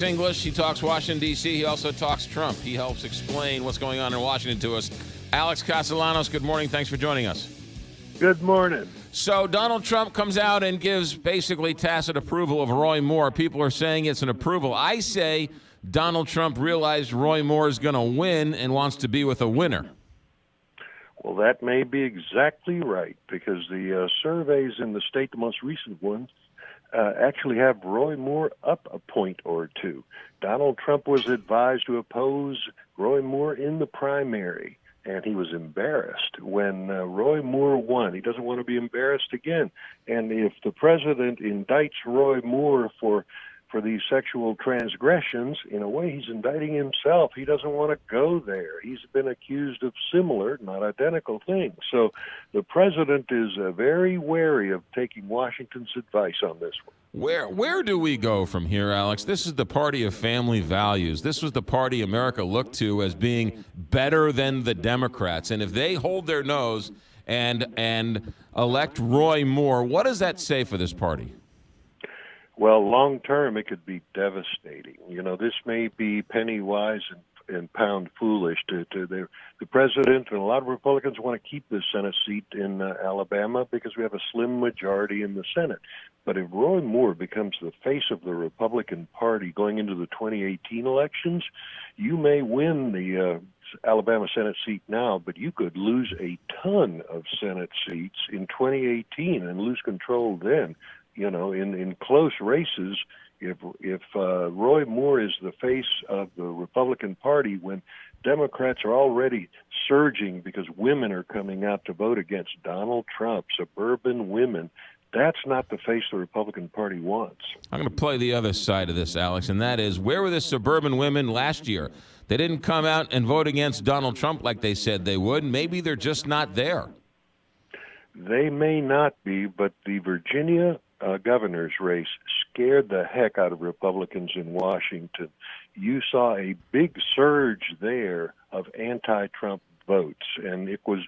English. He talks Washington, D.C. He also talks Trump. He helps explain what's going on in Washington to us. Alex Castellanos, good morning. Thanks for joining us. Good morning. So Donald Trump comes out and gives basically tacit approval of Roy Moore. People are saying it's an approval. I say Donald Trump realized Roy Moore is going to win and wants to be with a winner. Well, that may be exactly right, because the surveys in the state, the most recent ones, actually have Roy Moore up a point or two. Donald Trump was advised to oppose Roy Moore in the primary, and he was embarrassed when Roy Moore won. He doesn't want to be embarrassed again. And if the president indicts Roy Moore for these sexual transgressions, in a way he's indicting himself. He doesn't want to go there. He's been accused of similar, not identical things. So the president is very wary of taking Washington's advice on this one. Where do we go from here, Alex? This is the party of family values. This was the party America looked to as being better than the Democrats. And if they hold their nose and elect Roy Moore, what does that say for this party? Well, long term, it could be devastating. You know, this may be penny wise and pound foolish. The president and a lot of Republicans want to keep this Senate seat in Alabama because we have a slim majority in the Senate. But if Roy Moore becomes the face of the Republican Party going into the 2018 elections, you may win the Alabama Senate seat now, but you could lose a ton of Senate seats in 2018 and lose control then. You know, in close races, if Roy Moore is the face of the Republican Party when Democrats are already surging because women are coming out to vote against Donald Trump, suburban women, that's not the face the Republican Party wants. I'm going to play the other side of this, Alex, and that is, where were the suburban women last year? They didn't come out and vote against Donald Trump like they said they would. Maybe they're just not there. They may not be, but the Virginia governor's race scared the heck out of Republicans in Washington. You saw a big surge there of anti-Trump votes, and it was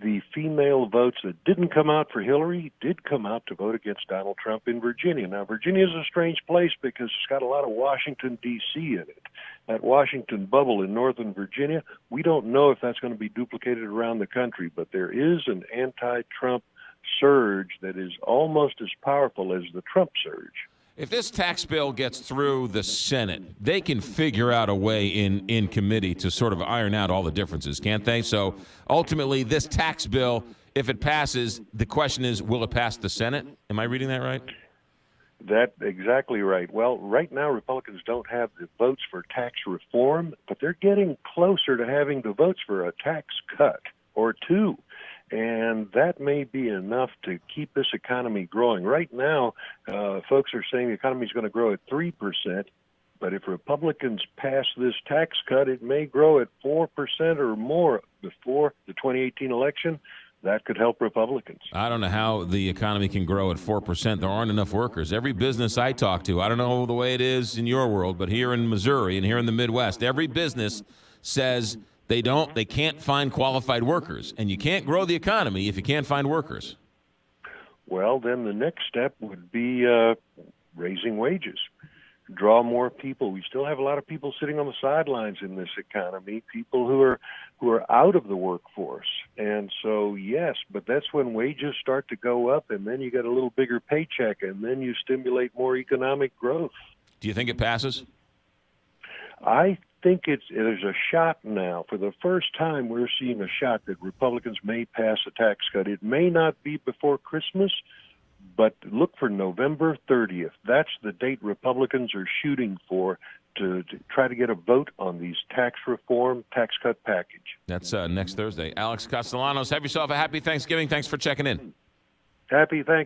the female votes that didn't come out for Hillary did come out to vote against Donald Trump in Virginia. Now, Virginia is a strange place because it's got a lot of Washington, D.C. in it. That Washington bubble in northern Virginia, we don't know if that's going to be duplicated around the country, but there is an anti-Trump surge that is almost as powerful as the Trump surge. If this tax bill gets through the Senate, they can figure out a way in committee to sort of iron out all the differences, can't they? So ultimately, this tax bill, if it passes, the question is, will it pass the Senate? Am I reading that right? That's exactly right. Well, right now, Republicans don't have the votes for tax reform, but they're getting closer to having the votes for a tax cut or two. And that may be enough to keep this economy growing. Right now, folks are saying the economy is going to grow at 3%, but if Republicans pass this tax cut, it may grow at 4% or more before the 2018 election. That could help Republicans. I don't know how the economy can grow at 4%. There aren't enough workers. Every business I talk to, I don't know the way it is in your world, but here in Missouri and here in the Midwest, every business says they can't find qualified workers, and you can't grow the economy if you can't find workers. Well, then the next step would be raising wages, draw more people. We still have a lot of people sitting on the sidelines in this economy, people who are out of the workforce. And so, yes, but that's when wages start to go up, and then you get a little bigger paycheck, and then you stimulate more economic growth. Do you think it passes? I think there's a shot now. For the first time, we're seeing a shot that Republicans may pass a tax cut. It may not be before Christmas, but look for November 30th. That's the date Republicans are shooting for to try to get a vote on these tax reform, tax cut package. That's next Thursday. Alex Castellanos, have yourself a happy Thanksgiving. Thanks for checking in. Happy Thanksgiving.